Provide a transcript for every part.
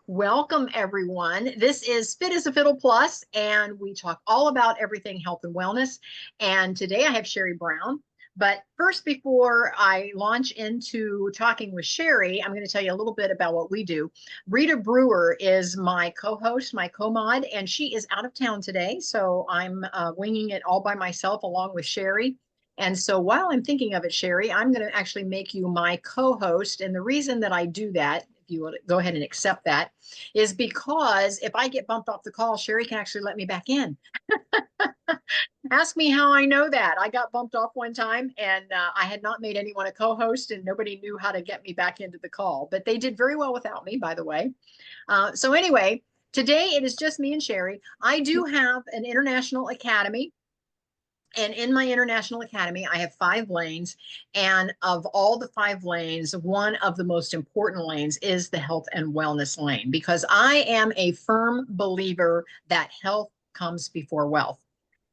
Welcome, everyone. This is Fit as a Fiddle Plus, and we talk all about everything health and wellness. And today I have Sherry Brown. But first, before I launch into talking with Sherry, I'm going to tell you a little bit about what we do. Rita Brewer is my co-host, my co-mod, and she is out of town today. So I'm winging it all by myself along with Sherry. And so while I'm thinking of it, Sherry, I'm going to actually make you my co-host. And the reason that I do that, if you will go ahead and accept that, is because if I get bumped off the call, Sherry can actually let me back in. Ask me how I know that. I got bumped off one time and I had not made anyone a co host, and nobody knew how to get me back into the call. But they did very well without me, by the way. Anyway, today it is just me and Sherry. I do have an international academy. And in my international academy, I have 5 lanes. And of all the 5 lanes, one of the most important lanes is the health and wellness lane, because I am a firm believer that health comes before wealth.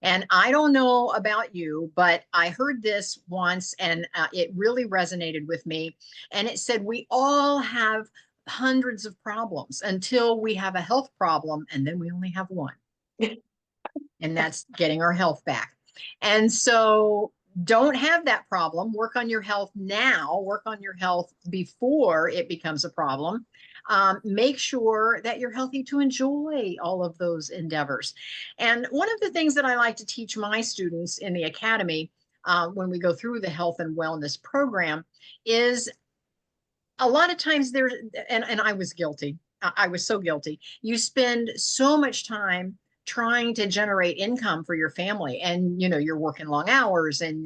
And I don't know about you, but I heard this once and it really resonated with me. And it said, we all have hundreds of problems until we have a health problem, and then we only have one, and that's getting our health back. And so don't have that problem. Work on your health now, work on your health before it becomes a problem. Make sure that you're healthy to enjoy all of those endeavors. And one of the things that I like to teach my students in the academy when we go through the health and wellness program is a lot of times there, and I was guilty. I was so guilty. You spend so much time trying to generate income for your family, and you're working long hours, and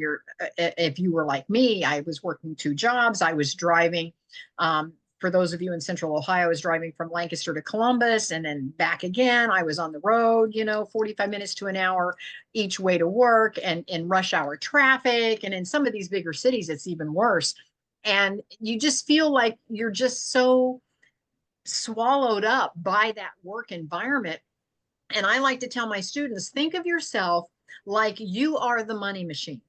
if you were like me, I was working 2 jobs. I was driving, for those of you in central Ohio, I was driving from Lancaster to Columbus and then back again. I was on the road, 45 minutes to an hour each way to work, and in rush hour traffic, and in some of these bigger cities it's even worse. And you just feel like you're just so swallowed up by that work environment. And I like to tell my students, think of yourself like you are the money machine.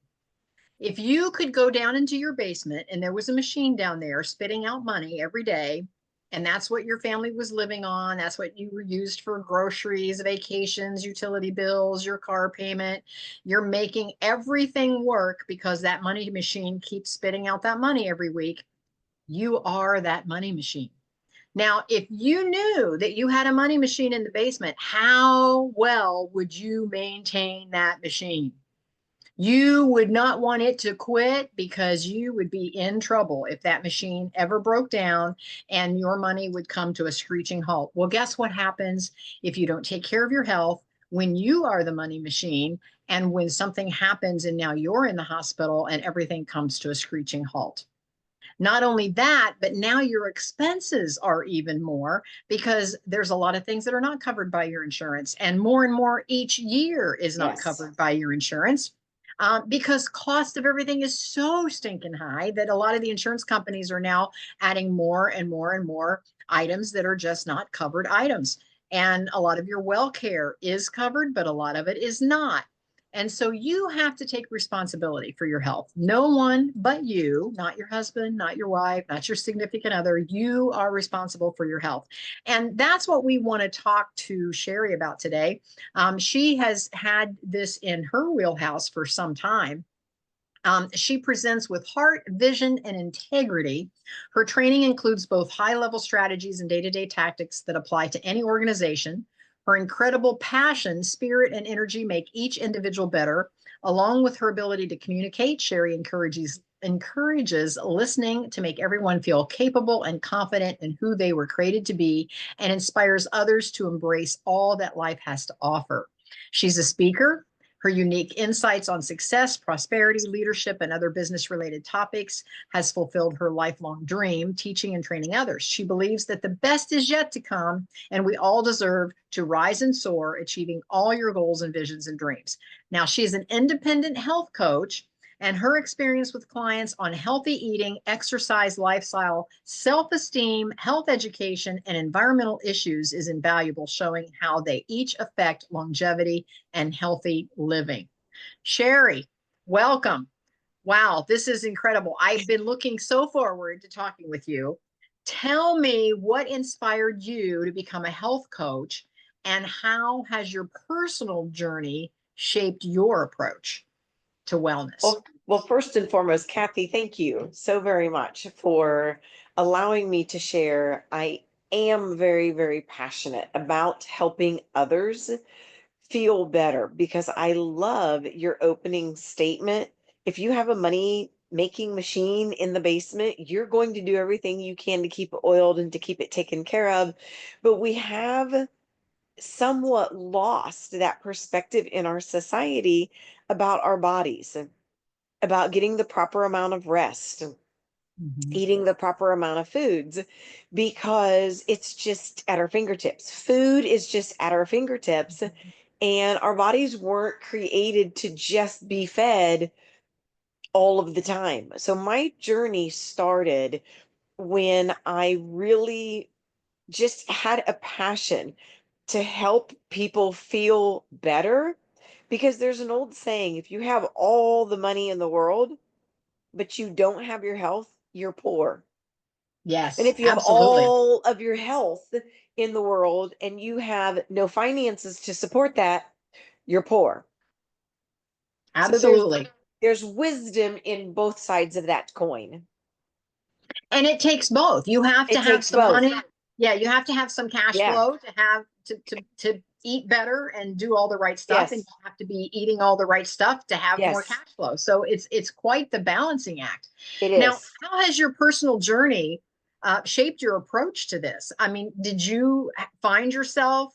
If you could go down into your basement and there was a machine down there spitting out money every day, and that's what your family was living on, that's what you were used for groceries, vacations, utility bills, your car payment, you're making everything work because that money machine keeps spitting out that money every week. You are that money machine. Now, if you knew that you had a money machine in the basement, how well would you maintain that machine? You would not want it to quit, because you would be in trouble if that machine ever broke down and your money would come to a screeching halt. Well, guess what happens if you don't take care of your health when you are the money machine, and when something happens and now you're in the hospital and everything comes to a screeching halt? Not only that, but now your expenses are even more, because there's a lot of things that are not covered by your insurance, and more each year is not Yes. covered by your insurance. Because cost of everything is so stinking high that a lot of the insurance companies are now adding more and more and more items that are just not covered items. And a lot of your well care is covered, but a lot of it is not. And so you have to take responsibility for your health. No one but you, not your husband, not your wife, not your significant other. You are responsible for your health. And that's what we want to talk to Sherry about today. She has had this in her wheelhouse for some time. She presents with heart, vision, and integrity. Her training includes both high-level strategies and day-to-day tactics that apply to any organization. Her incredible passion, spirit, and energy make each individual better. Along with her ability to communicate, Sherry encourages listening to make everyone feel capable and confident in who they were created to be, and inspires others to embrace all that life has to offer. She's a speaker. Her unique insights on success, prosperity, leadership, and other business related topics has fulfilled her lifelong dream, teaching and training others. She believes that the best is yet to come, and we all deserve to rise and soar, achieving all your goals and visions and dreams. Now, she is an independent health coach, and her experience with clients on healthy eating, exercise, lifestyle, self-esteem, health education, and environmental issues is invaluable, showing how they each affect longevity and healthy living. Sherry, welcome. Wow, this is incredible. I've been looking so forward to talking with you. Tell me what inspired you to become a health coach and how has your personal journey shaped your approach to wellness? Well, first and foremost, Kathy, thank you so very much for allowing me to share. I am very, very passionate about helping others feel better because I love your opening statement. If you have a money making machine in the basement, you're going to do everything you can to keep it oiled and to keep it taken care of. But we have somewhat lost that perspective in our society about our bodies, about getting the proper amount of rest, Mhm. eating the proper amount of foods, because it's just at our fingertips. Food is just at our fingertips, and our bodies weren't created to just be fed all of the time. So my journey started when I really just had a passion to help people feel better. Because there's an old saying, if you have all the money in the world, but you don't have your health, you're poor. And Yes, if you have absolutely. all of your health in the world and you have no finances to support that, you're poor. So Absolutely. there's wisdom in both sides of that coin. And it takes both. You have to It have takes some both. money. Yeah, you have to have some cash Yeah. flow to have to eat better and do all the right stuff, and Yes. you have to be eating all the right stuff to have more Yes. cash flow. So it's quite the balancing act. It Now, is. how has your personal journey shaped your approach to this? I mean, did you find yourself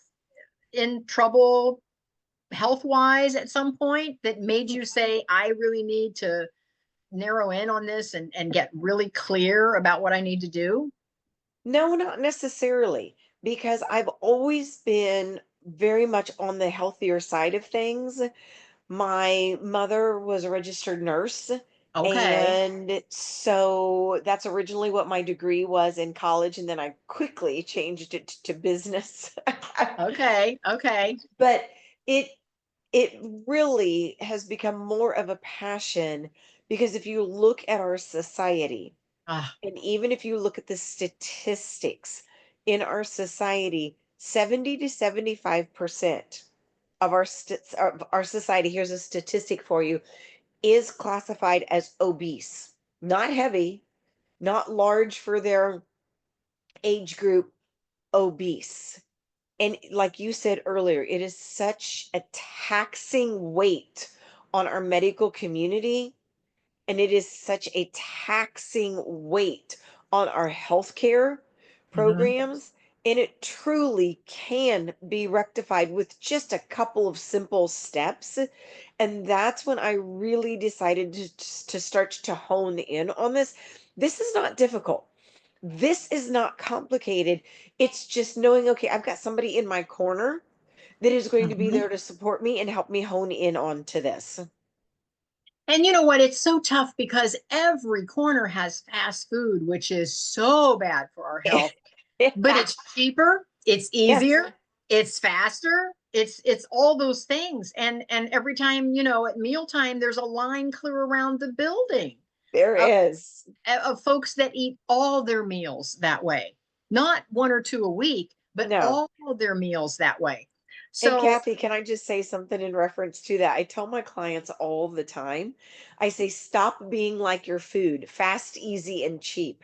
in trouble health wise at some point that made you say, I really need to narrow in on this and get really clear about what I need to do? No, not necessarily, because I've always been very much on the healthier side of things. My mother was a registered nurse, Okay. and so that's originally what my degree was in college, and then I quickly changed it to business. Okay. Okay. But it it really has become more of a passion because if you look at our society, Ah, and even if you look at the statistics in our society, 70 to 75% of our society, here's a statistic for you, is classified as obese. Not heavy, not large for their age group, obese. And like you said earlier, it is such a taxing weight on our medical community, and it is such a taxing weight on our healthcare mhm. programs. And it truly can be rectified with just a couple of simple steps. And that's when I really decided to start to hone in on this. This is not difficult. This is not complicated. It's just knowing, okay, I've got somebody in my corner that is going to be Mhm. there to support me and help me hone in on to this. And you know what? It's so tough because every corner has fast food, which is so bad for our health. But it's cheaper, it's Yes, easier, it's faster, it's all those things. And every time, at mealtime, there's a line clear around the building there of, is. of folks that eat all their meals that way. Not one or two a week, but No. all of their meals that way. And So Kathy, can I just say something in reference to that? I tell my clients all the time, I say, stop being like your food, fast, easy, and cheap.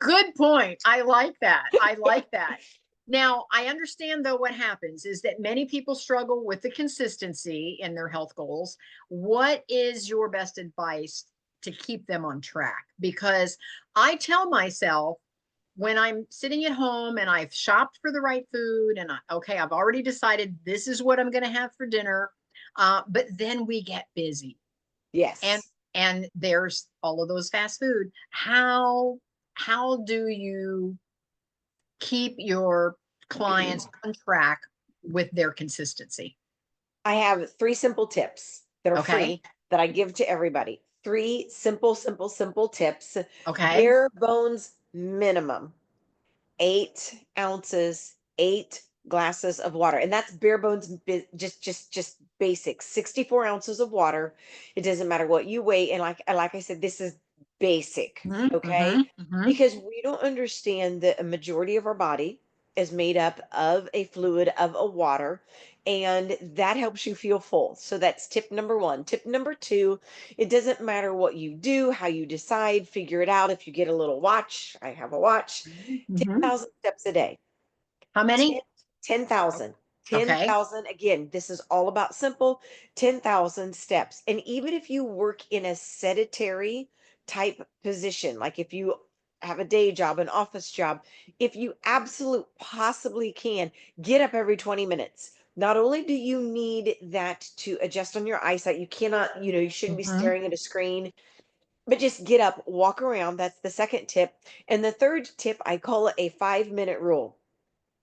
good point. I like that. I like that. Now, I understand though what happens is that many people struggle with the consistency in their health goals. What is your best advice to keep them on track? Because I tell myself when I'm sitting at home and I've shopped for the right food and okay, I've already decided this is what I'm going to have for dinner. But then we get busy and Yes. and there's all of those fast food. How do you keep your clients on track with their consistency? I have three simple tips that are Okay. free that I give to everybody. Three simple, simple, simple tips. Okay. Bare bones minimum. 8 ounces, 8 glasses of water. And that's bare bones, just basic. 64 ounces of water. It doesn't matter what you weigh. And like I said, this is basic, Mhm, okay? mhm, mhm, Because we don't understand that a majority of our body is made up of a fluid of a water, and that helps you feel full. So that's tip number one. Tip number two, it doesn't matter what you do, how you decide, figure it out. If you get a little watch, I have a watch, mhm, mhm. 10,000 steps a day. How 10 many? O- 10,000. Okay. 10,000. Again, this is all about simple 10,000 steps. And even if you work in a sedentary type position, like if you have a day job, an office job, if you absolute possibly can, get up every 20 minutes. Not only do you need that to adjust on your eyesight, you cannot, you shouldn't be Mhm, staring at a screen, but just get up, walk around. That's the second tip. And the third tip, I call it a 5-minute rule.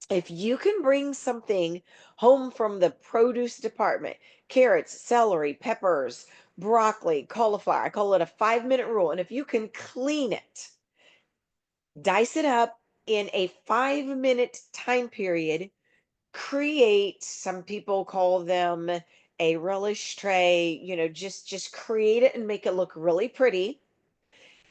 If you can bring something home from the produce department, carrots, celery, peppers, broccoli, cauliflower, I call it a 5-minute rule. And if you can clean it, dice it up in a 5-minute time period, create, some people call them a relish tray, just create it and make it look really pretty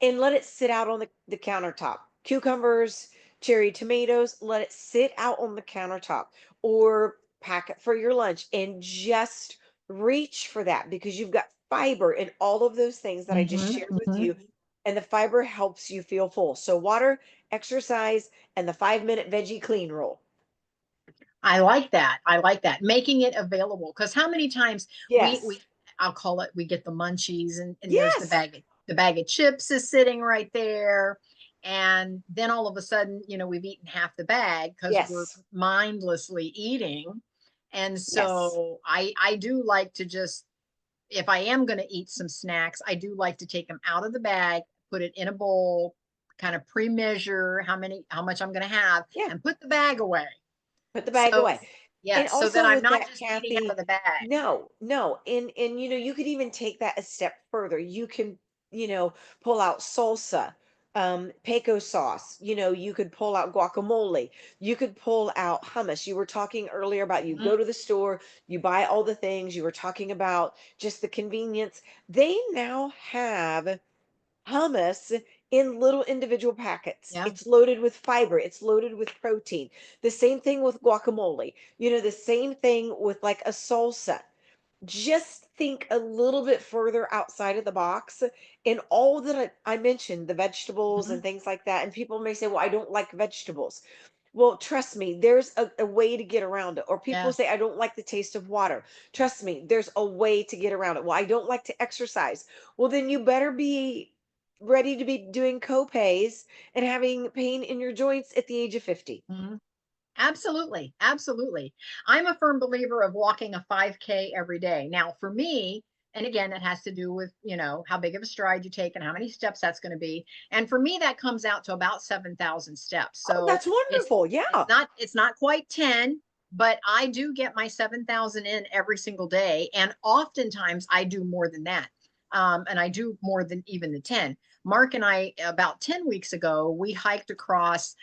and let it sit out on the countertop. Cucumbers, cherry tomatoes, let it sit out on the countertop or pack it for your lunch and just reach for that because you've got fiber in all of those things that I just mhm, shared with mhm. you. And the fiber helps you feel full. So, water, exercise, and the 5-minute veggie clean rule. I like that. I like that. Making it available. Because how many times we Yes. I'll call it, we get the munchies, and there's Yes. the bag of chips is sitting right there. And then all of a sudden, we've eaten half the bag because we're Yes. mindlessly eating. And Yes. so I do like to just, if I am going to eat some snacks, I do like to take them out of the bag, put it in a bowl, kind of pre-measure how much I'm going to have, Yeah. and put the bag away. Put the bag So away. And yes, so that also I'm with not that, just eating out of Kathy, the bag. no, no. And you could even take that a step further. You can, pull out salsa, peco sauce, you could pull out guacamole, you could pull out hummus. You were talking earlier about you Mhm. go to the store, you buy all the things, you were talking about just the convenience. They now have hummus in little individual packets. Yeah. It's loaded with fiber, it's loaded with protein. The same thing with guacamole, the same thing with like a salsa. Just think a little bit further outside of the box. And all that I mentioned, the vegetables and Mhm. things like that. And people may say, well, I don't like vegetables. Well, trust me, there's a way to get around it. Or people Yeah. say, I don't like the taste of water. Trust me, there's a way to get around it. Well, I don't like to exercise. Well, then you better be ready to be doing co-pays and having pain in your joints at the age of 50. Mhm. Absolutely. Absolutely. I'm a firm believer of walking a 5K every day. Now, for me, and again, it has to do with, how big of a stride you take and how many steps that's going to be. And for me, that comes out to about 7,000 steps. Oh, So that's wonderful. Yeah. it's not quite 10, but I do get my 7,000 in every single day. And oftentimes I do more than that. And I do more than even the 10. Mark and I, about 10 weeks ago, we hiked across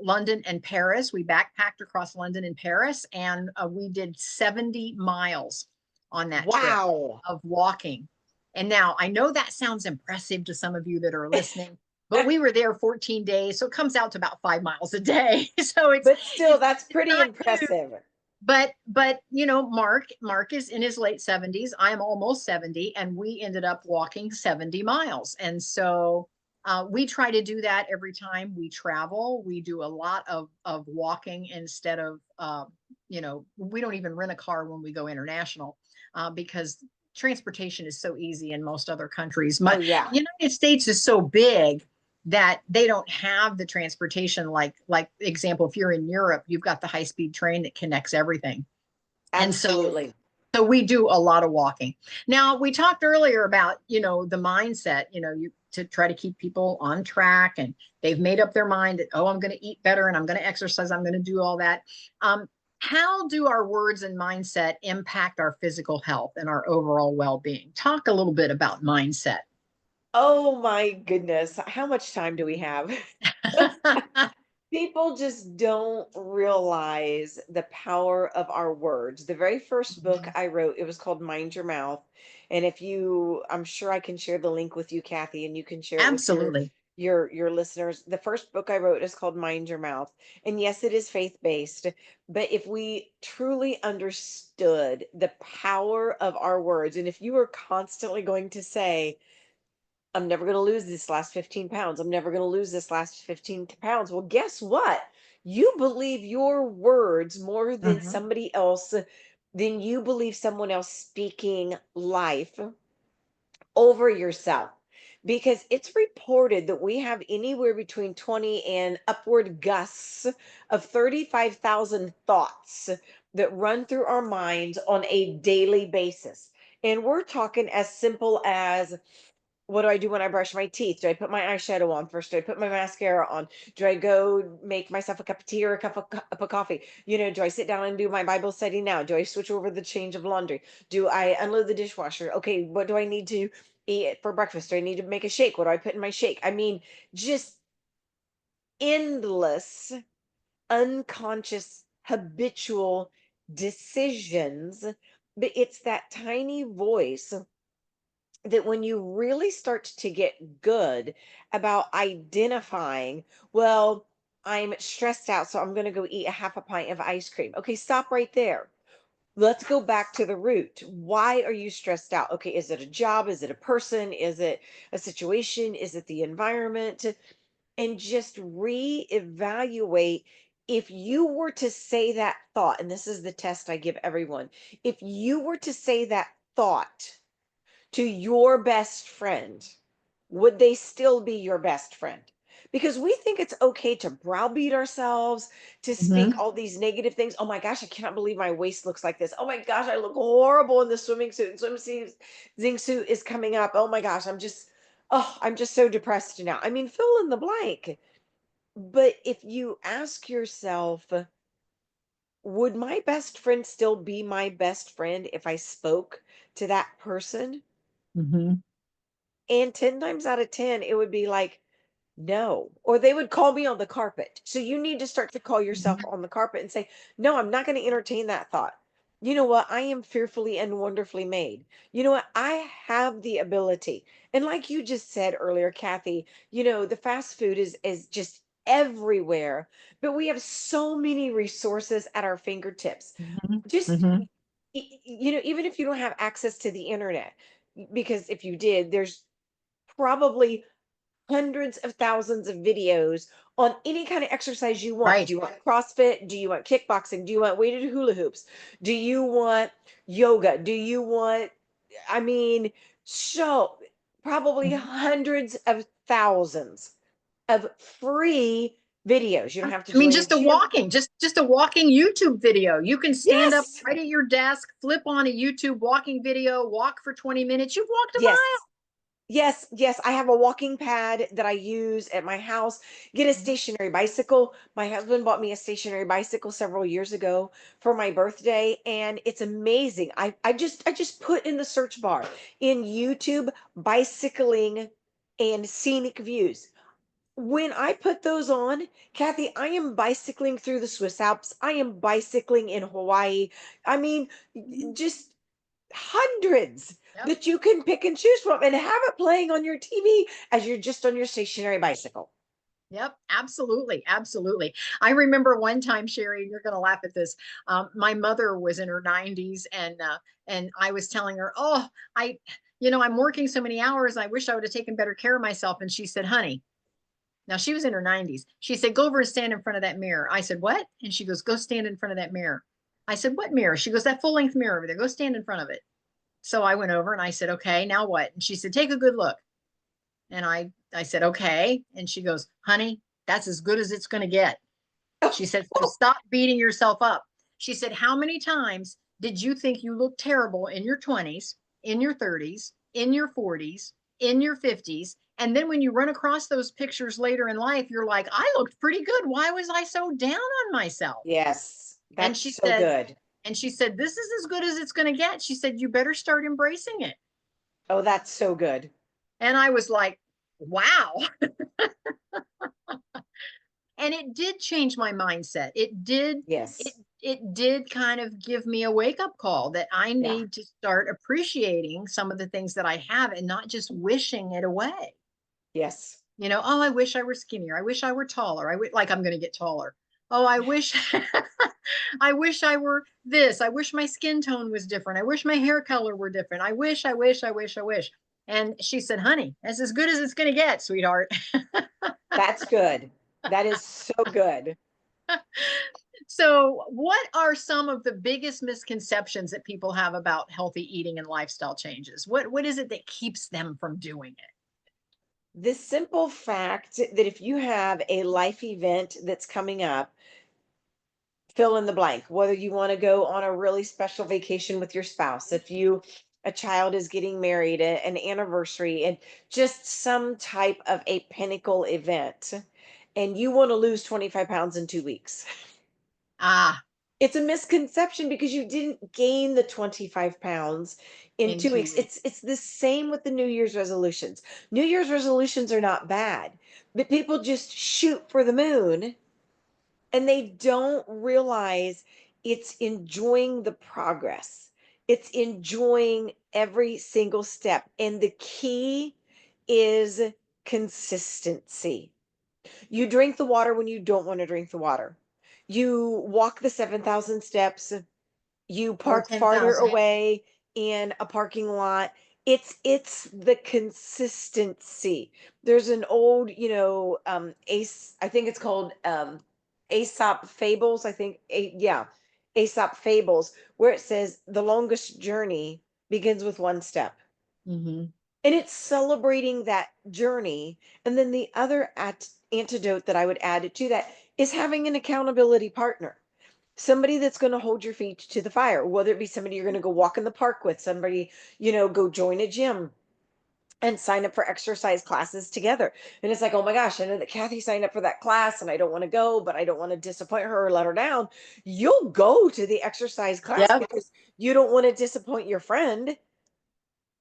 London and Paris. We backpacked across London and Paris, and we did 70 miles on that trip Wow. of walking. And now I know that sounds impressive to some of you that are listening, but we were there 14 days, so it comes out to about 5 miles a day. So But still, that's it's pretty not huge, impressive. but Mark is in his late 70s. I'm almost 70, and we ended up walking 70 miles. And so we try to do that every time we travel. We do a lot of walking instead of we don't even rent a car when we go international, because transportation is so easy in most other countries. Oh, My yeah. United States is so big that they don't have the transportation, like example, if you're in Europe, you've got the high speed train that connects everything. And Absolutely. so we do a lot of walking. Now, we talked earlier about, the mindset, you to try to keep people on track, and they've made up their mind that, oh, I'm going to eat better and I'm going to exercise, I'm going to do all that. How do our words and mindset impact our physical health and our overall well-being? Talk a little bit about mindset. Oh my goodness. How much time do we have? People just don't realize the power of our words. The very first book Mhm. I wrote, it was called Mind Your Mouth. And if you, I'm sure I can share the link with you, Kathy, and you can share it with Absolutely. your listeners. The first book I wrote is called Mind Your Mouth. And yes, it is faith-based, but if we truly understood the power of our words, and if you are constantly going to say, I'm never going to lose this last 15 pounds. I'm never going to lose this last 15 pounds. Well, guess what? You believe your words more than Hmm. somebody else, than you believe someone else speaking life over yourself. Because it's reported that we have anywhere between 20 and upward gusts of 35,000 thoughts that run through our minds on a daily basis. And we're talking as simple as, what do I do when I brush my teeth? Do I put my eyeshadow on first? Do I put my mascara on? Do I go make myself a cup of tea or a cup of coffee? Do I sit down and do my Bible study now? Do I switch over the change of laundry? Do I unload the dishwasher? Okay, what do I need to eat for breakfast? Do I need to make a shake? What do I put in my shake? I mean, just endless, unconscious, habitual decisions. But it's that tiny voice that when you really start to get good about identifying, well, I'm stressed out, so I'm going to go eat a half a pint of ice cream. Okay, stop right there. Let's go back to the root. Why are you stressed out? Okay, is it a job? Is it a person? Is it a situation? Is it the environment? And just reevaluate. If you were to say that thought, and this is the test I give everyone, if you were to say that thought to your best friend, would they still be your best friend? Because we think it's okay to browbeat ourselves, to speak Hmm. all these negative things. Oh my gosh, I cannot believe my waist looks like this. Oh my gosh, I look horrible in the swimming suit. Swim suit is coming up. Oh my gosh, I'm just so depressed now. I mean, fill in the blank. But if you ask yourself, would my best friend still be my best friend if I spoke to that person? Hmm. And 10 times out of 10, it would be like, no. Or they would call me on the carpet. So you need to start to call yourself Hmm. on the carpet and say, no, I'm not going to entertain that thought. You know what? I am fearfully and wonderfully made. You know what? I have the ability. And like you just said earlier, Kathy, the fast food is just everywhere, but we have so many resources at our fingertips. Hmm. Just, Hmm. even if you don't have access to the internet, because if you did, there's probably hundreds of thousands of videos on any kind of exercise you want. Right. Do you want CrossFit? Do you want kickboxing? Do you want weighted hula hoops? Do you want yoga? Do you want, I mean, so probably Mhm. hundreds of thousands of free videos. You don't have to I mean, join a just a gym. walking, just a walking YouTube video. You can stand up Yes. right at your desk, flip on a YouTube walking video, walk for 20 minutes. You've walked a Yes. Yes, yes, I have a walking pad that I use at my house. Get a mile. stationary bicycle. My husband bought me a stationary bicycle several years ago for my birthday, and it's amazing. I just put in the search bar in YouTube bicycling and scenic views. When I put those on, Kathy, I am bicycling through the Swiss Alps. I am bicycling in Hawaii. I mean, Mhm. just hundreds Yep. that you can pick and choose from and have it playing on your TV as you're just on your stationary bicycle. Yep, absolutely, absolutely. I remember one time, Sherry, and you're going to laugh at this. My mother was in her 90s, and I was telling her, "Oh, I'm working so many hours. I wish I would have taken better care of myself." And she said, "Honey," now she was in her 90s. She said, "Go over and stand in front of that mirror." I said, "What?" And she goes, "Go stand in front of that mirror." I said, "What mirror?" She goes, "That full length mirror over there. Go stand in front of it." So I went over and I said, "Okay, now what?" And she said, "Take a good look." And I said, "Okay." And she goes, "Honey, that's as good as it's going to get." She said, "So stop beating yourself up." She said, "How many times did you think you looked terrible in your 20s, in your 30s, in your 40s, in your 50s? And then when you run across those pictures later in life, you're like, I looked pretty good. Why was I so down on myself?" Yes, And that's she so said, good. "This is as good as it's going to get." She said, "You better start embracing it." Oh, that's so good. And I was like, wow. And it did change my mindset. It did. it Yes. it did kind of give me a wake up call that I Yeah. need to start appreciating some of the things that I have and not just wishing it away. Yes. Oh, I wish I were skinnier. I wish I were taller. Like I'm going to get taller. Oh, I wish I wish I were this. I wish my skin tone was different. I wish my hair color were different. I wish. And she said, "Honey, that's as good as it's going to get, sweetheart." That's good. That is so good. So, what are some of the biggest misconceptions that people have about healthy eating and lifestyle changes? What is it that keeps them from doing it? The simple fact that if you have a life event that's coming up, fill in the blank, whether you want to go on a really special vacation with your spouse, if you a child is getting married, an anniversary, and just some type of a pinnacle event, and you want to lose 25 pounds in 2 weeks. Ah, It's a misconception because you didn't gain the 25 pounds in in two two weeks. weeks. It's the same with the New Year's resolutions. New Year's resolutions are not bad, but people just shoot for the moon and they don't realize it's enjoying the progress. It's enjoying every single step. And the key is consistency. You drink the water when you don't want to drink the water. You walk the 7,000 steps, you Or park farther 10,000. away in a parking lot. It's the consistency. There's an old, ace, I think it's called Aesop fables, I think, yeah, Aesop fables, where it says the longest journey begins with one step. Hmm. And it's celebrating that journey. And then the other antidote that I would add to that is having an accountability partner, somebody that's going to hold your feet to the fire, whether it be somebody you're going to go walk in the park with, somebody, go join a gym and sign up for exercise classes together. And it's like, oh my gosh, I know that Kathy signed up for that class and I don't want to go, but I don't want to disappoint her or let her down. You'll go to the exercise class Yep. because you don't want to disappoint your friend.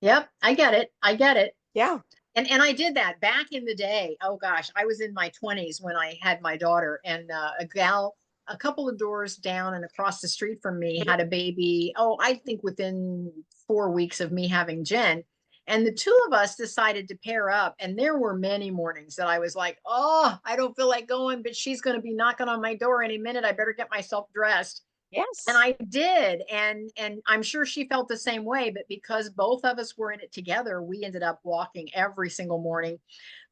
Yep. I get it. I get it. Yeah. And I did that back in the day. Oh gosh, I was in my 20s when I had my daughter, and a gal a couple of doors down and across the street from me had a baby. Oh, I think within 4 weeks of me having Jen. And the two of us decided to pair up. And there were many mornings that I was like, oh, I don't feel like going, but she's going to be knocking on my door any minute. I better get myself dressed. And Yes. I did, and I'm sure she felt the same way, but because both of us were in it together, we ended up walking every single morning,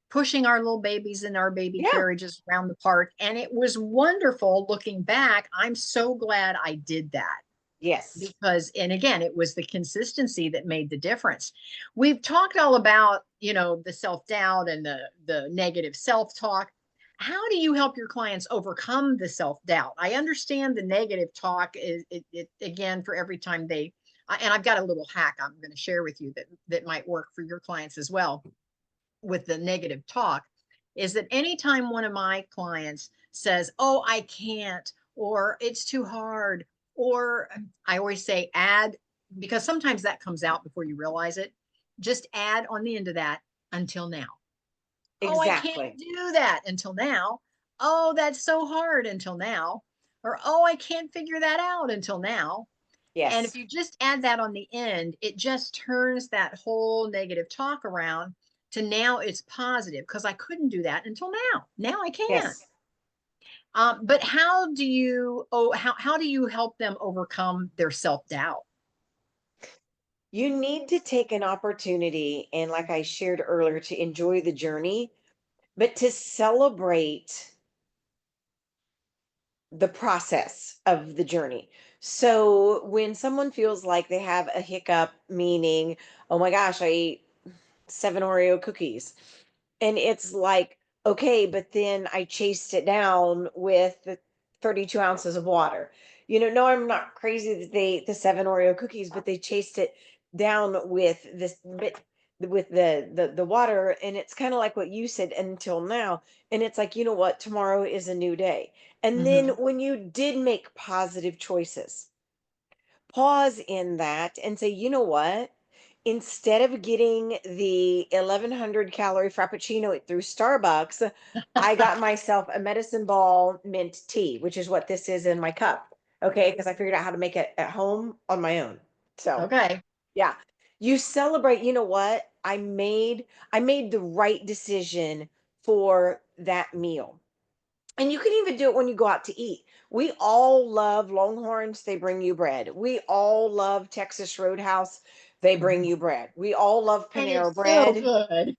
pushing our little babies in our baby Yeah. carriages around the park, and it was wonderful looking back. I'm so glad I did that Yes. because, and again, it was the consistency that made the difference. We've talked all about, the self-doubt and the negative self-talk. How do you help your clients overcome the self-doubt? I understand the negative talk is it again for every time they and I've got a little hack I'm going to share with you that might work for your clients as well with the negative talk, is that anytime one of my clients says, "Oh, I can't," or "It's too hard," or I always say add, because sometimes that comes out before you realize it, just add on the end of that, "until now." "Oh, I can't Exactly. do that until now." "Oh, that's so hard until now." Or, "Oh, I can't figure that out until now." And if Yes. you just add that on the end, it just turns that whole negative talk around to now it's positive because I couldn't do that until now. Now I can. Yes. But how do you help them overcome their self doubt? You need to take an opportunity and, like I shared earlier, to enjoy the journey, but to celebrate the process of the journey. So when someone feels like they have a hiccup, meaning, oh my gosh, I ate 7 Oreo cookies. And it's like, okay, but then I chased it down with the 32 ounces of water. No, I'm not crazy that they ate the 7 Oreo cookies, but they chased it down with this bit with the water. And it's kind of like what you said, until now. And it's like, you know what, tomorrow is a new day. And then Hmm. when you did make positive choices, pause in that and say, you know what? Instead of getting the 1,100 calorie Frappuccino through Starbucks, I got myself a medicine ball mint tea, which is what this is in my cup. Okay, because I figured out how to make it at home on my own. So, Okay. yeah. You celebrate, you know what? I made the right decision for that meal. And you can even do it when you go out to eat. We all love Longhorns, they bring you bread. We all love Texas Roadhouse, they bring Mhm. you bread. We all love And Panera it's so Bread. good.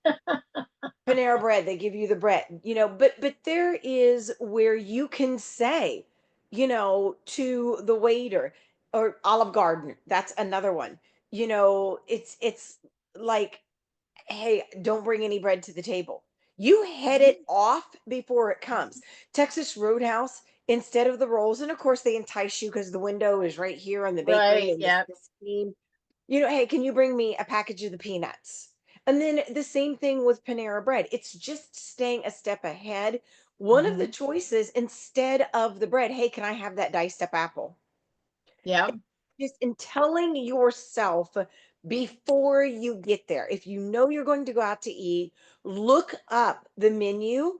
Panera Bread, they give you the bread, but there is where you can say, to the waiter, or Olive Garden, that's another one. It's like, hey, don't bring any bread to the table. You head Mhm. it off before it comes. Texas Roadhouse, instead of the rolls, and of course they entice you because the window is right here on the bakery Right. and Yeah. the steam. Hey, can you bring me a package of the peanuts? And then the same thing with Panera Bread. It's just staying a step ahead. One of the Mhm. choices, instead of the bread, hey, can I have that diced up apple? Yeah. Just in telling yourself before you get there. If you know you're going to go out to eat, look up the menu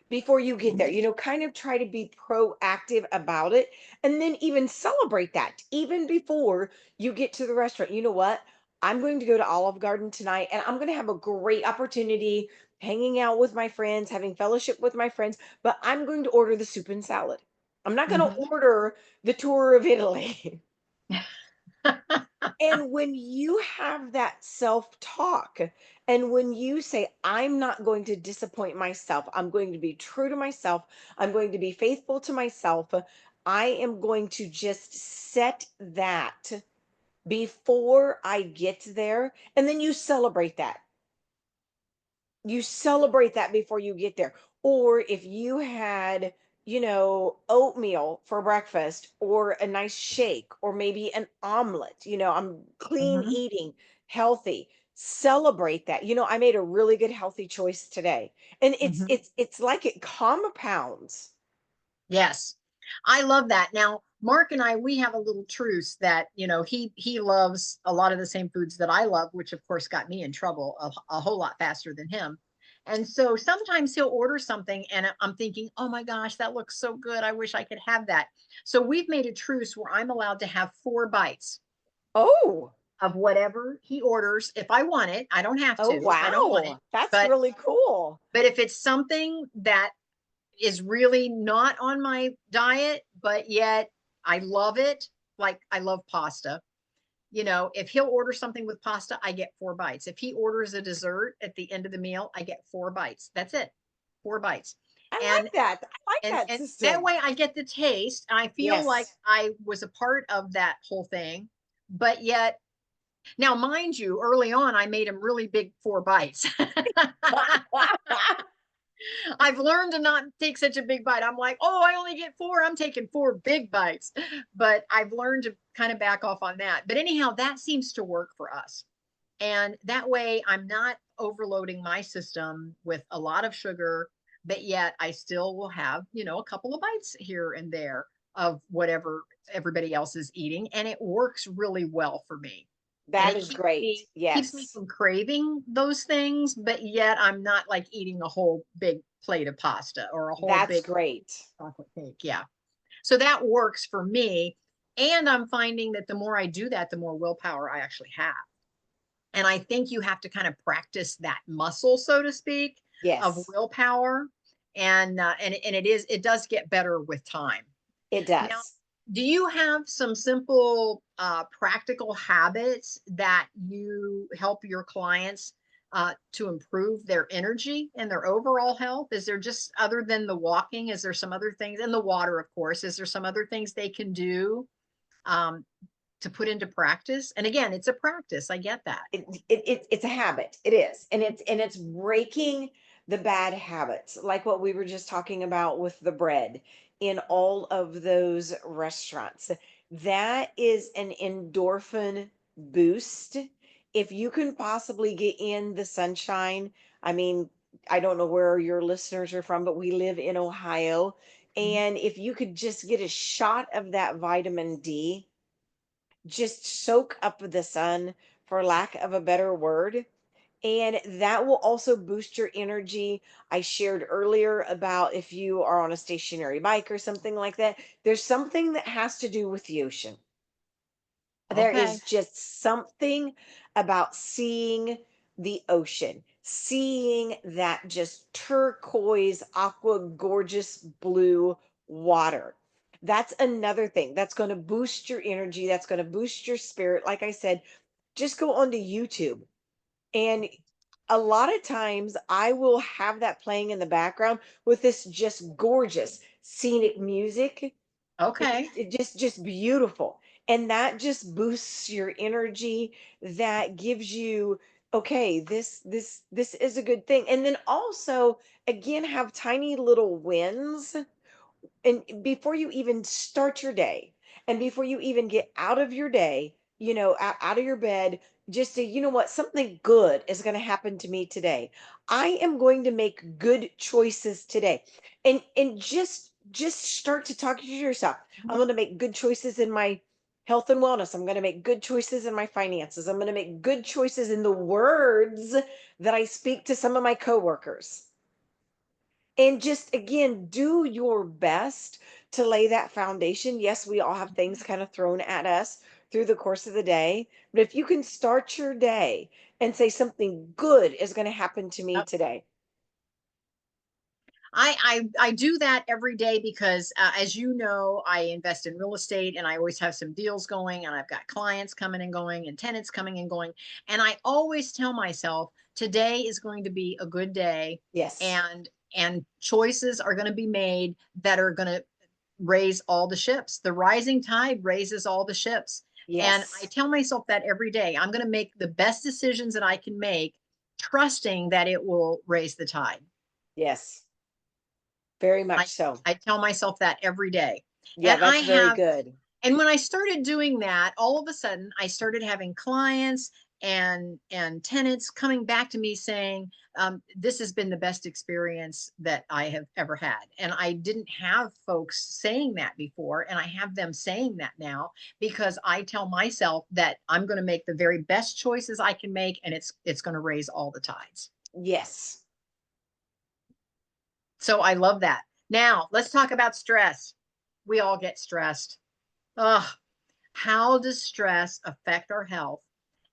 before you get there. Mhm. Kind of try to be proactive about it, and then even celebrate that even before you get to the restaurant. You know what? I'm going to go to Olive Garden tonight, and I'm going to have a great opportunity hanging out with my friends, having fellowship with my friends, but I'm going to order the soup and salad. I'm not going to Mhm. order the tour of Italy. And when you have that self talk, and when you say, I'm not going to disappoint myself, I'm going to be true to myself, I'm going to be faithful to myself, I am going to just set that before I get there. And then you celebrate that before you get there. Or if you had, oatmeal for breakfast, or a nice shake, or maybe an omelet, I'm clean Mhm. eating, healthy. Celebrate that. I made a really good healthy choice today. And it's Mhm. it's it's like it compounds. Yes. I love that. Now, Mark and I, we have a little truce that, he loves a lot of the same foods that I love, which of course got me in trouble a whole lot faster than him. And so sometimes he'll order something and I'm thinking, oh my gosh, that looks so good. I wish I could have that. So we've made a truce where I'm allowed to have 4 bites Oh, of whatever he orders. If I want it, I don't have oh to if I don't want it. wow. That's But really cool. but if it's something that is really not on my diet, but yet I love it. Like I love pasta. If he'll order something with pasta, I get 4 bites. If he orders a dessert at the end of the meal, I get 4 bites. That's it. 4 bites. I And like that. I like and that and that system. way I get the taste. I feel like Yes. I was a part of that whole thing. But yet, now mind you, early on I made him really big 4 bites. I've learned to not take such a big bite. I'm like, oh, I only get 4. I'm taking 4 big bites. But I've learned to kind of back off on that. But anyhow, that seems to work for us. And that way I'm not overloading my system with a lot of sugar, but yet I still will have, a couple of bites here and there of whatever everybody else is eating. And it works really well for me. And That it is keeps great. me keeps me Yes. from craving those things, but yet I'm not like eating a whole big plate of pasta or a whole That's big great. chocolate cake. Yeah. So that works for me. And I'm finding that the more I do that, the more willpower I actually have. And I think you have to kind of practice that muscle, so to speak, of Yes, willpower. And it does get better with time. it Now, does. do you have some simple practical habits that you help your clients to improve their energy and their overall health? Is there, just other than the walking, is there some other things, and the water, of course, is there some other things they can do um, to put into practice? And again, it's a practice. I get that. It's a habit. It is. And it's breaking the bad habits, like what we were just talking about with the bread in all of those restaurants. That is an endorphin boost. If you can possibly get in the sunshine, I mean, I don't know where your listeners are from, but we live in Ohio. Mhm. And if you could just get a shot of that vitamin D, just soak up the sun, for lack of a better word, And that will also boost your energy. I shared earlier about if you are on a stationary bike or something like that, there's something that has to do with the ocean. There Okay. is just something about seeing the ocean, seeing that just turquoise, aqua, gorgeous blue water. That's another thing that's going to boost your energy. That's going to boost your spirit. Like I said, just go onto YouTube. And a lot of times I will have that playing in the background with this just gorgeous scenic music. Okay. It just beautiful. And that just boosts your energy. That gives you, okay, this is a good thing. And then also again have tiny little wins, and before you even start your day, and before you even get out of your day, out of your bed, just say, you know what, something good is going to happen to me today. I am going to make good choices today. And just start to talk to yourself. I'm going to make good choices in my health and wellness. I'm going to make good choices in my finances. I'm going to make good choices in the words that I speak to some of my coworkers. And just again, do your best to lay that foundation. Yes, we all have things kind of thrown at us through the course of the day, but if you can start your day and say something good is going to happen to me Yep. today. I do that every day because, as you know, I invest in real estate and I always have some deals going, and I've got clients coming and going and tenants coming and going. And I always tell myself today is going to be a good day, Yes. and choices are going to be made that are going to raise all the ships. The rising tide raises all the ships. And I Yes. tell myself that every day. I'm going to make the best decisions that I can make, trusting that it will raise the tide. Yes. Very I much so. I tell myself that every day. Yeah, And I that's very have good. and when I started doing that, all of a sudden I started having clients and tenants coming back to me saying, this has been the best experience that I have ever had. And I didn't have folks saying that before, and I have them saying that now because I tell myself that I'm going to make the very best choices I can make, and it's going to raise all the tides. Yes. So I love that. Now, let's talk about stress. We all get stressed. Ugh, how does stress affect our health?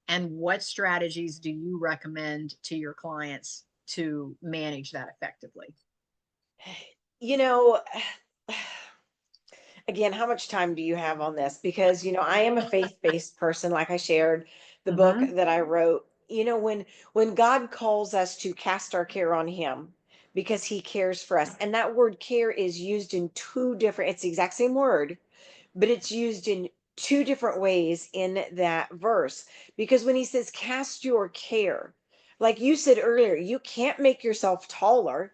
And what strategies do you recommend to your clients to manage that effectively? You know, again, how much time do you have on this? Because, I am a faith-based person, like I shared the book Hmm. that I wrote. When God calls us to cast our care on him because he cares for us, and that word care is used in two different, it's the exact same word, but it's used in two different ways in that verse. Because when he says cast your care, like you said earlier, you can't make yourself taller,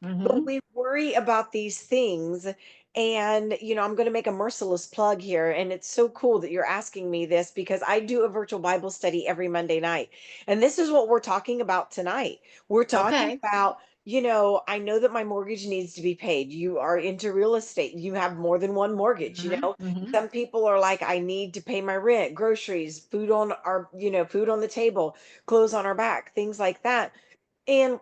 but Hmm. we worry about these things. And, I'm going to make a merciless plug here. And it's so cool that you're asking me this because I do a virtual Bible study every Monday night. And this is what we're talking about tonight. We're talking Okay. about, I know that my mortgage needs to be paid. You are into real estate, you have more than one mortgage. Hmm. Hmm. Some people are like, I need to pay my rent, groceries, food on our, food on the table, clothes on our back, things like that. And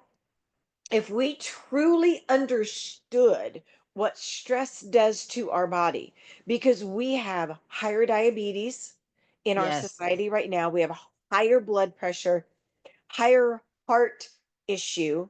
if we truly understood what stress does to our body, because we have higher diabetes in our Yes. society right now, we have higher blood pressure, higher heart issue,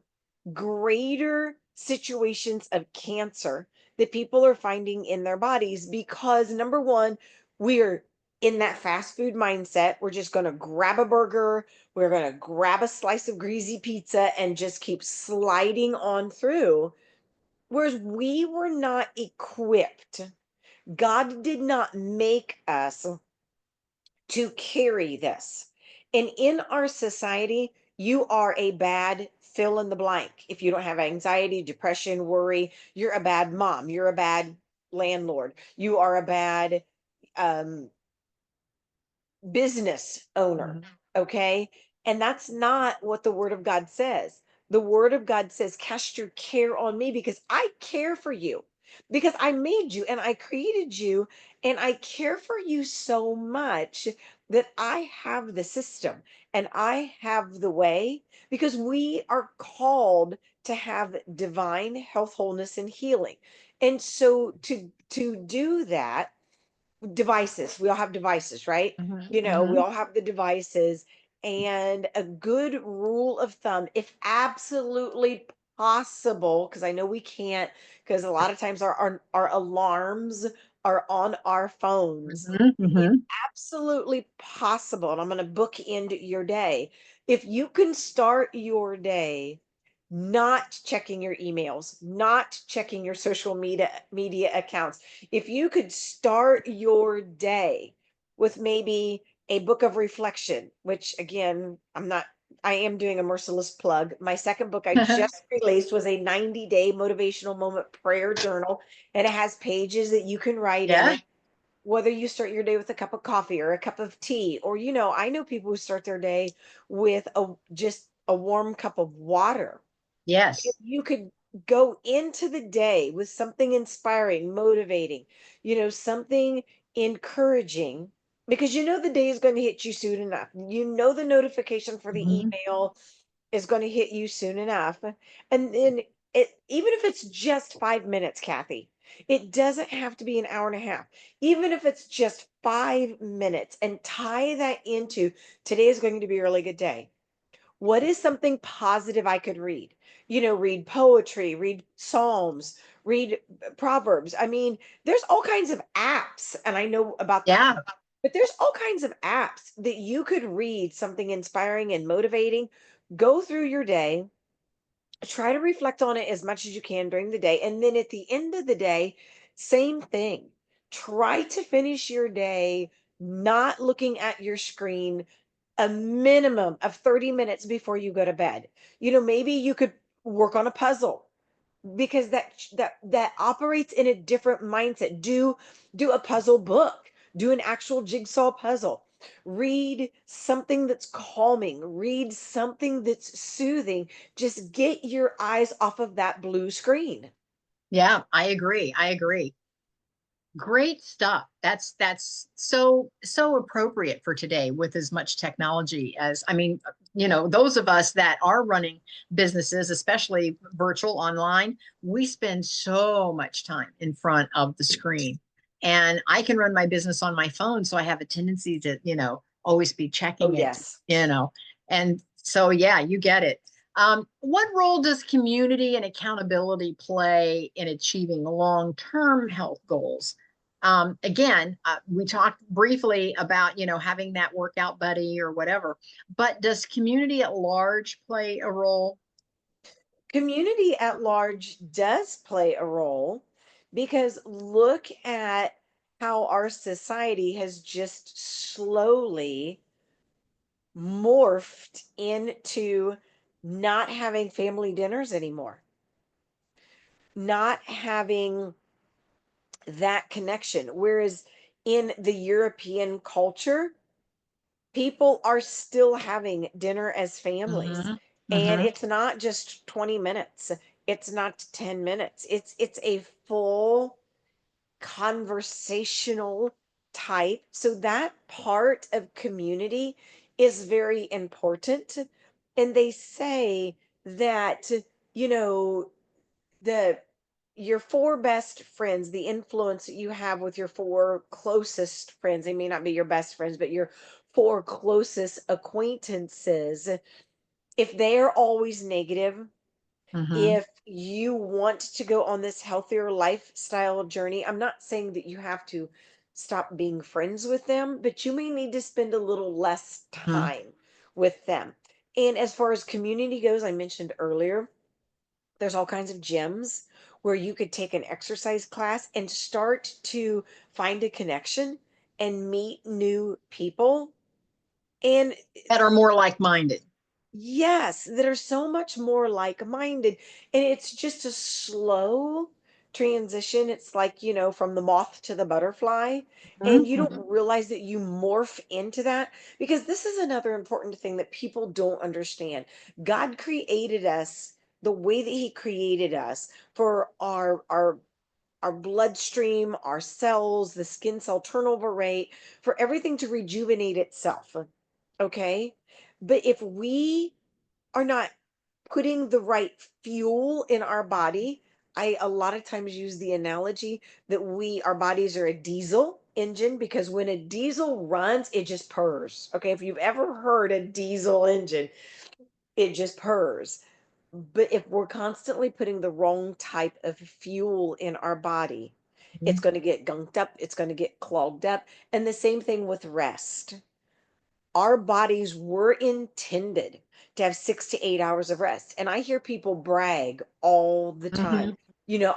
greater situations of cancer that people are finding in their bodies because number one, we're in that fast food mindset. We're just going to grab a burger, we're going to grab a slice of greasy pizza and just keep sliding on through. Whereas we were not equipped. God did not make us to carry this. And in our society, you are a bad fill in the blank. If you don't have anxiety, depression, worry, you're a bad mom, you're a bad landlord, you are a bad um, business owner. Hmm. Okay. And that's not what the word of God says. The word of God says, cast your care on me because I care for you, because I made you and I created you and I care for you so much that I have the system and I have the way, because we are called to have divine health, wholeness, and healing. And so to do that, devices, we all have devices, right? Hmm. You know, we Hmm. all have the devices. And a good rule of thumb, if absolutely possible, because I know we can't, because a lot of times our alarms are on our phones. Hmm. If Hmm. absolutely possible, and I'm going to bookend your day, if you can start your day not checking your emails, not checking your social media accounts, if you could start your day with maybe a book of reflection, which again, I am doing a merciless plug. My second book I just released was a 90-day motivational moment prayer journal, and it has pages that you can write in Yeah. it, whether you start your day with a cup of coffee or a cup of tea, or I know people who start their day with a just a warm cup of water. If Yes. you could go into the day with something inspiring, motivating, something encouraging, because the day is going to hit you soon enough. The notification for the Hmm. email is going to hit you soon enough. And then even if it's just 5 minutes, Kathy, it doesn't have to be an hour and a half. Even if it's just 5 minutes, and tie that into today is going to be a really good day. What is something positive I could read? Read poetry, read Psalms, read Proverbs. I mean, there's all kinds of apps, and I know about the Yeah. but there's all kinds of apps that you could read something inspiring and motivating. Go through your day, try to reflect on it as much as you can during the day. And then at the end of the day, same thing. Try to finish your day not looking at your screen a minimum of 30 minutes before you go to bed. Maybe you could work on a puzzle, because that operates in a different mindset. Do a puzzle book, do an actual jigsaw puzzle, read something that's calming, read something that's soothing. Just get your eyes off of that blue screen. Yeah. I agree. I agree. Great stuff. That's so appropriate for today with as much technology as I mean, those of us that are running businesses, especially virtual online, we spend so much time in front of the screen. And I can run my business on my phone, so I have a tendency to, always be Oh checking it, yes. you know. And so yeah, you get it. What role does community and accountability play in achieving long-term health goals? Again, we talked briefly about, having that workout buddy or whatever, but does community at large play a role? Community at large does play a role, because look at how our society has just slowly morphed into not having family dinners anymore, not having that connection. Whereas in the European culture, people are still having dinner as families. Hmm. And Hmm. it's not just 20 minutes, it's not 10 minutes, it's a full conversational type. So that part of community is very important. And they say that, you know, the your four best friends, the influence that you have with your four closest friends, they may not be your best friends, but your four closest acquaintances, if they're always negative, Hmm. if you want to go on this healthier lifestyle journey, I'm not saying that you have to stop being friends with them, but you may need to spend a little less Hmm. time with them. And as far as community goes, I mentioned earlier, there's all kinds of gyms where you could take an exercise class and start to find a connection and meet new people. And That are more like-minded. yes, that are so much more like-minded. And it's just a slow transition. It's like, from the moth to the butterfly. And you Hmm. don't realize that you morph into that, because this is another important thing that people don't understand. God created us the way that He created us for our our bloodstream, our cells, the skin cell turnover rate, for everything to rejuvenate itself. Okay. But if we are not putting the right fuel in our body, I a lot of times use the analogy that our bodies are a diesel engine, because when a diesel runs, it just purrs. Okay. If you've ever heard a diesel engine, it just purrs. But if we're constantly putting the wrong type of fuel in our body, it's going to get gunked up, it's going to get clogged up. And the same thing with rest. Our bodies were intended to have 6 to 8 hours of rest. And I hear people brag all the time. Mhm.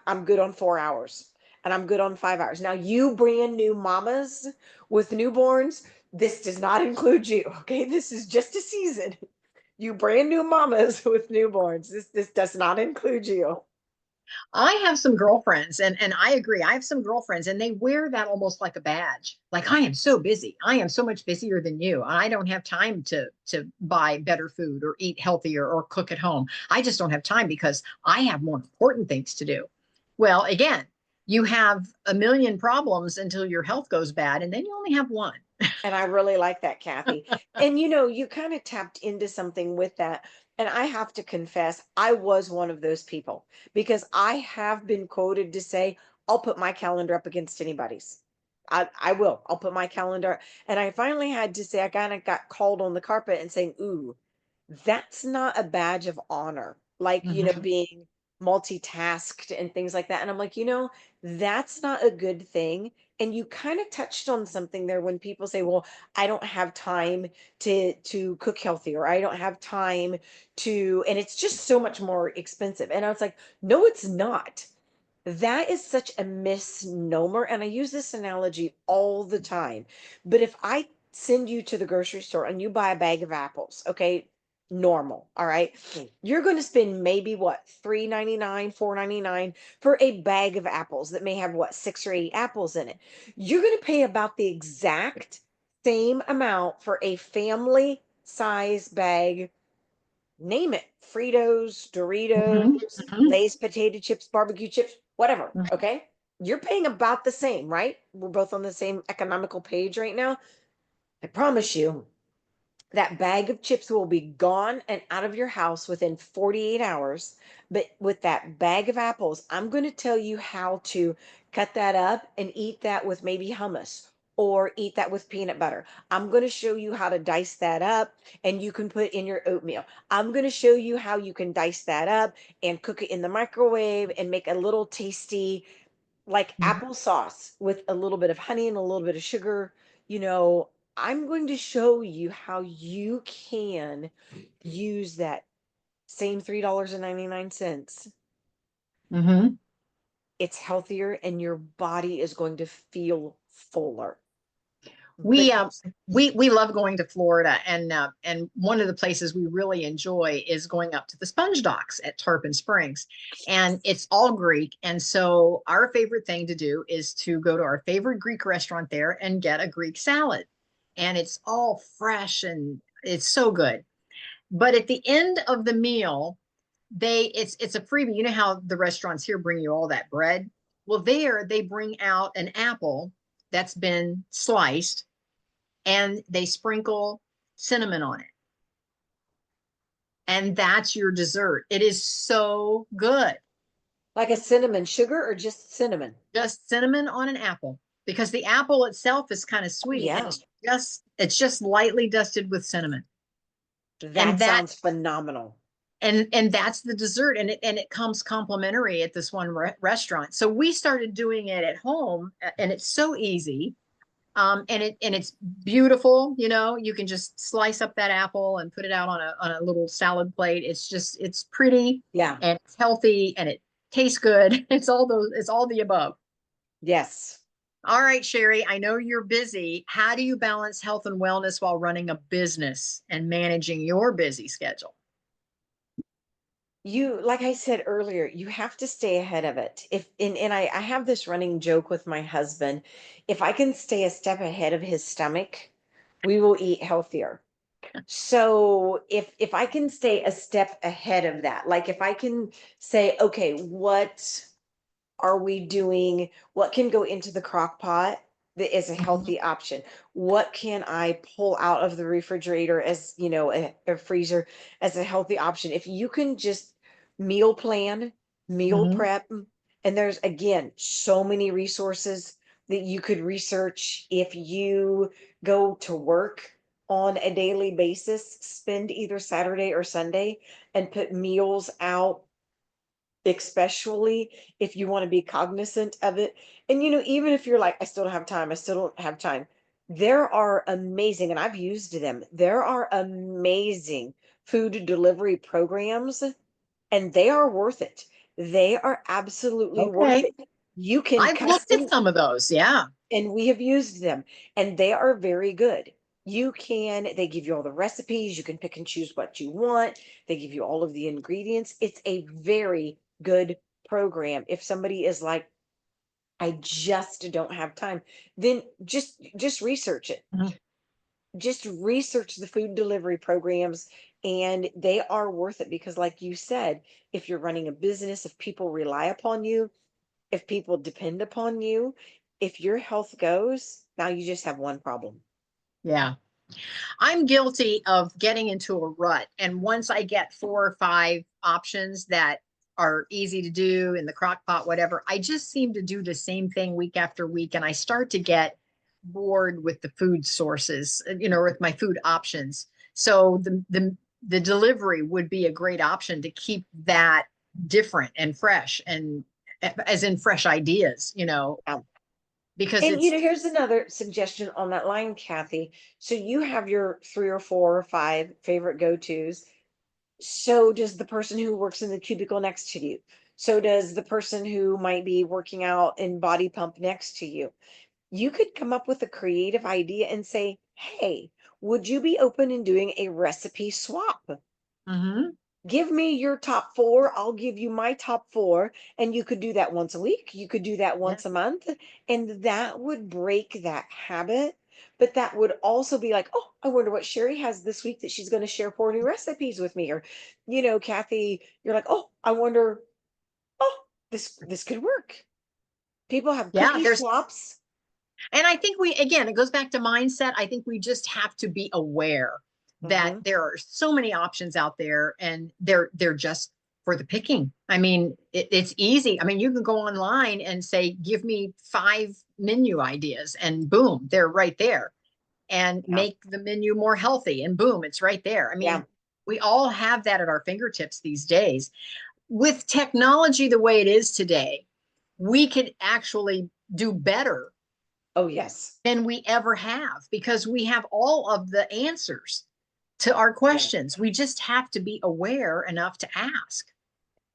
I'm good on 4 hours and I'm good on 5 hours. Now, you brand new mamas with newborns, this does not include you. Okay. This is just a season. You brand new mamas with newborns. This does not include you. I have some girlfriends, and I agree. I have some girlfriends, and they wear that almost like a badge. Like, I am so busy. I am so much busier than you. And I don't have time to buy better food or eat healthier or cook at home. I just don't have time because I have more important things to do. Well, again, you have a million problems until your health goes bad, and then you only have one. And I really like that, Kathy. And you kind of tapped into something with that. And I have to confess, I was one of those people, because I have been quoted to say, I'll put my calendar up against anybody's. I will. I'll put my calendar. And I finally had to say, I kind of got called on the carpet and saying, ooh, that's not a badge of honor. Like, Mhm. being multitasked and things like that. And I'm like, that's not a good thing. And you kind of touched on something there when people say, well, I don't have time to cook healthy, or I don't have time and it's just so much more expensive. And I was like, no, it's not. That is such a misnomer. And I use this analogy all the time. But if I send you to the grocery store and you buy a bag of apples, okay, normal, all right, you're going to spend maybe what, 3.99, 4.99 for a bag of apples that may have what, 6 or 8 apples in it. You're going to pay about the exact same amount for a family size bag. Name it: Fritos, Mhm. Doritos, Mhm. Lay's potato chips, barbecue chips, whatever. Mhm. Okay. You're paying about the same, right? We're both on the same economical page right now. I promise you, that bag of chips will be gone and out of your house within 48 hours. But with that bag of apples, I'm going to tell you how to cut that up and eat that with maybe hummus, or eat that with peanut butter. I'm going to show you how to dice that up and you can put in your oatmeal. I'm going to show you how you can dice that up and cook it in the microwave and make a little tasty, like Mhm. applesauce with a little bit of honey and a little bit of sugar. You know, I'm going to show you how you can use that same $3.99. Mhm. It's healthier and your body is going to feel fuller. We But uh, we love going to Florida, and one of the places we really enjoy is going up to the sponge docks at Tarpon Springs, and it's all Greek. And so our favorite thing to do is to go to our favorite Greek restaurant there and get a Greek salad, and it's all fresh and it's so good. But at the end of the meal, it's a freebie. You know how the restaurants here bring you all that bread? Well, there they bring out an apple that's been sliced and they sprinkle cinnamon on it. And that's your dessert. It is so good. like a cinnamon sugar or just cinnamon? Just cinnamon on an apple because the apple itself is kind of Oh, sweet and yeah. it's just lightly dusted with cinnamon. And That that sounds phenomenal. and that's the dessert and it comes complimentary at this one restaurant. So we started doing it at home and it's so easy. And it's beautiful. You can just slice up that apple and put it out on a little salad plate. It's pretty Yeah. and it's healthy and it tastes good. It's all the above. Yes. All right, Sherry, I know you're busy. How do you balance health and wellness while running a business and managing your busy schedule? Like I said earlier, you have to stay ahead of it. If and I have this running joke with my husband. If I can stay a step ahead of his stomach, we will eat healthier. So if I can stay a step ahead of that, like if I can say, okay, Are we doing what can go into the crock pot that is a Mhm. healthy option? What can I pull out of the refrigerator as, a freezer as a healthy option? If you can just meal plan, meal Mhm. prep, and there's again so many resources that you could research if you go to work on a daily basis, spend either Saturday or Sunday and put meals out, especially if you want to be cognizant of it. And even if you're like, I still don't have time, I still don't have time. There are amazing, and I've used them. There are amazing food delivery programs, and they are worth it. They are absolutely worth Okay. it. You can I've looked at custom, some of those. Yeah. and we have used them, and they are very good. They give you all the recipes, you can pick and choose what you want, they give you all of the ingredients. It's a very good program. If somebody is like, I just don't have time, then just research it. Mhm. Just research the food delivery programs, and they are worth it because, like you said, if you're running a business, if people rely upon you, if people depend upon you, if your health goes, now you just have one problem. Yeah. I'm guilty of getting into a rut. And once I get 4 or 5 options that are easy to do in the crock pot, whatever, I just seem to do the same thing week after week. And I start to get bored with the food sources, with my food options. So the delivery would be a great option to keep that different and fresh and as in fresh ideas, Um, because and it's here's another suggestion on that line, Kathy. So you have your 3 or 4 or 5 favorite go-tos. So does the person who works in the cubicle next to you. So does the person who might be working out in body pump next to you. You could come up with a creative idea and say, hey, would you be open in doing a recipe swap? Mhm. Give me your top four. I'll give you my top four. And you could do that once a week. You could do that Yeah. once a month. And that would break that habit. But that would also be like, oh, I wonder what Sherry has this week that she's going to share 4 new recipes with me. Or, Kathy, you're like, oh, I wonder, oh, this could work. People have Yeah, cookie there's swaps. And I think again, it goes back to mindset. I think we just have to be aware that Hmm. there are so many options out there and they're just for the picking. I mean, it's easy. I mean, you can go online and say, give me 5 menu ideas and boom, they're right there and Yeah. make the menu more healthy and boom, it's right there. I Yeah. mean, we all have that at our fingertips these days. With technology the way it is today, we could actually do better Oh, yes. than we ever have because we have all of the answers to our Yeah. questions. We just have to be aware enough to ask.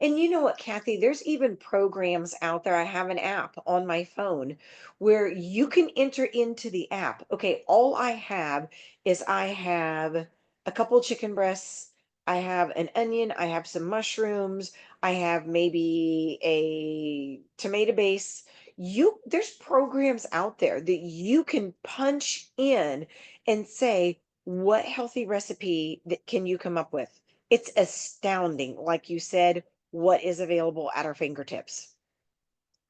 And you know what, Kathy? There's even programs out there. I have an app on my phone where you can enter into the app. Okay, all I have is I have a couple chicken breasts, I have an onion, I have some mushrooms, I have maybe a tomato base. There's programs out there that you can punch in and say, what healthy recipe that can you come up with? It's astounding, like you said, what is available at our fingertips.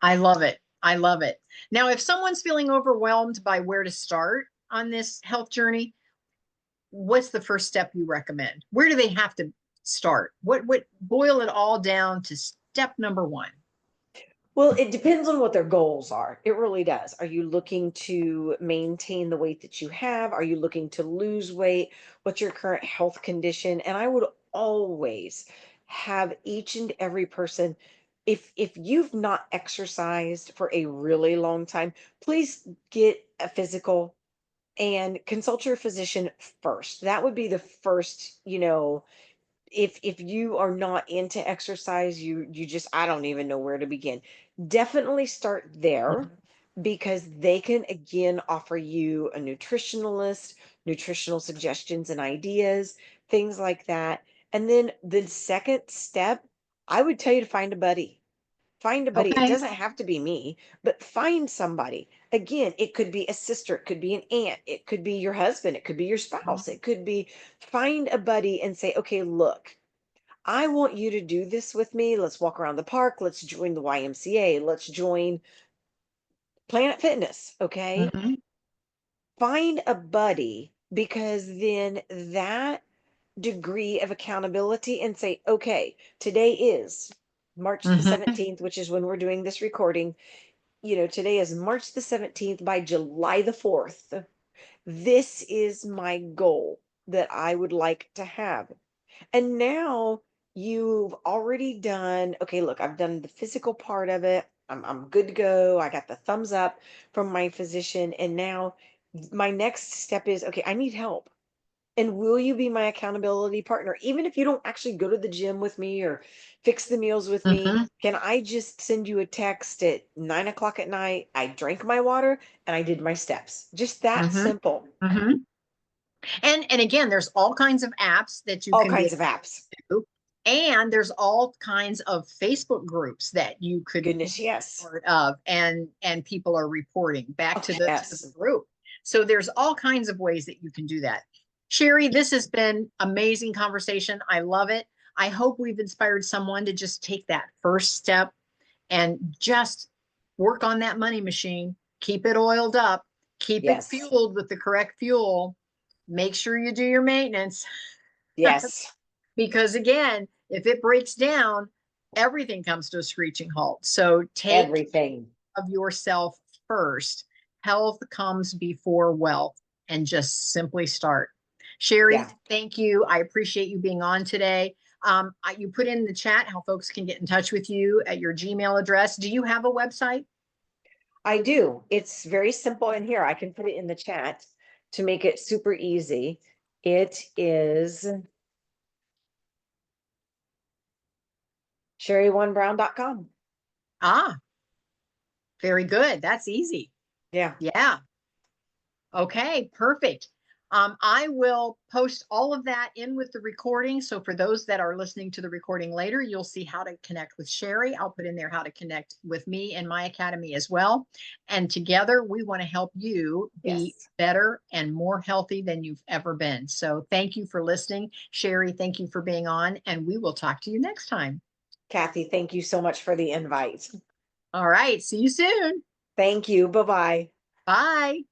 I love it. I love it. Now, if someone's feeling overwhelmed by where to start on this health journey, what's the first step you recommend? Where do they have to start? What boil it all down to step number one? Well, it depends on what their goals are. It really does. Are you looking to maintain the weight that you have? Are you looking to lose weight? What's your current health condition? And I would always have each and every person, if you've not exercised for a really long time, please get a physical and consult your physician first. That would be the first, if you are not into exercise, you just, I don't even know where to begin. Definitely start there because they can again offer you a nutritionalist, nutritional suggestions and ideas, things like that. And then the second step, I would tell you to find a buddy. Find a buddy. It Okay. doesn't have to be me, but find somebody. Again, it could be a sister, it could be an aunt, it could be your husband, it could be your spouse, it could be, find a buddy and say, okay, look, I want you to do this with me. Let's walk around the park. Let's join the YMCA. Let's join Planet Fitness. Okay. Hmm. Find a buddy, because then that degree of accountability, and say, okay, today is March the Hmm. 17th, which is when we're doing this recording. Today is March the 17th. By July the 4th, this is my goal that I would like to have. And now you've already done, okay, look, I've done the physical part of it. I'm good to go. I got the thumbs up from my physician. And now my next step is, okay, I need help. And will you be my accountability partner? Even if you don't actually go to the gym with me or fix the meals with me, Hmm. can I just send you a text at 9 o'clock at night? I drank my water and I did my steps. Just that Hmm. simple. Hmm. And again, there's all kinds of apps that you All can kinds get of apps. into, and there's all kinds of Facebook groups that you could be Goodness, yes. part of, and people are reporting back Oh, to the yes. group. So there's all kinds of ways that you can do that. Sherry, this has been amazing conversation. I love it. I hope we've inspired someone to just take that first step and just work on that money machine. Keep it oiled up, keep it Yes. fueled with the correct fuel. Make sure you do your maintenance Yes. because, again, if it breaks down, everything comes to a screeching halt. So take Everything. of yourself first. Health comes before wealth, and just simply start. Sherry, Yeah. thank you. I appreciate you being on today. You put in the chat how folks can get in touch with you at your Gmail address. Do you have a website? I do. It's very simple in here. I can put it in the chat to make it super easy. It is sherry1brown.com. Ah, very good. That's easy. Yeah. Yeah. Okay, perfect. I will post all of that in with the recording. So for those that are listening to the recording later, you'll see how to connect with Sherry. I'll put in there how to connect with me and my academy as well. And together we want to help you be Yes. better and more healthy than you've ever been. So thank you for listening. Sherry, thank you for being on, and we will talk to you next time. Kathy, thank you so much for the invite. All right, see you soon. Thank you. Bye-bye. Bye.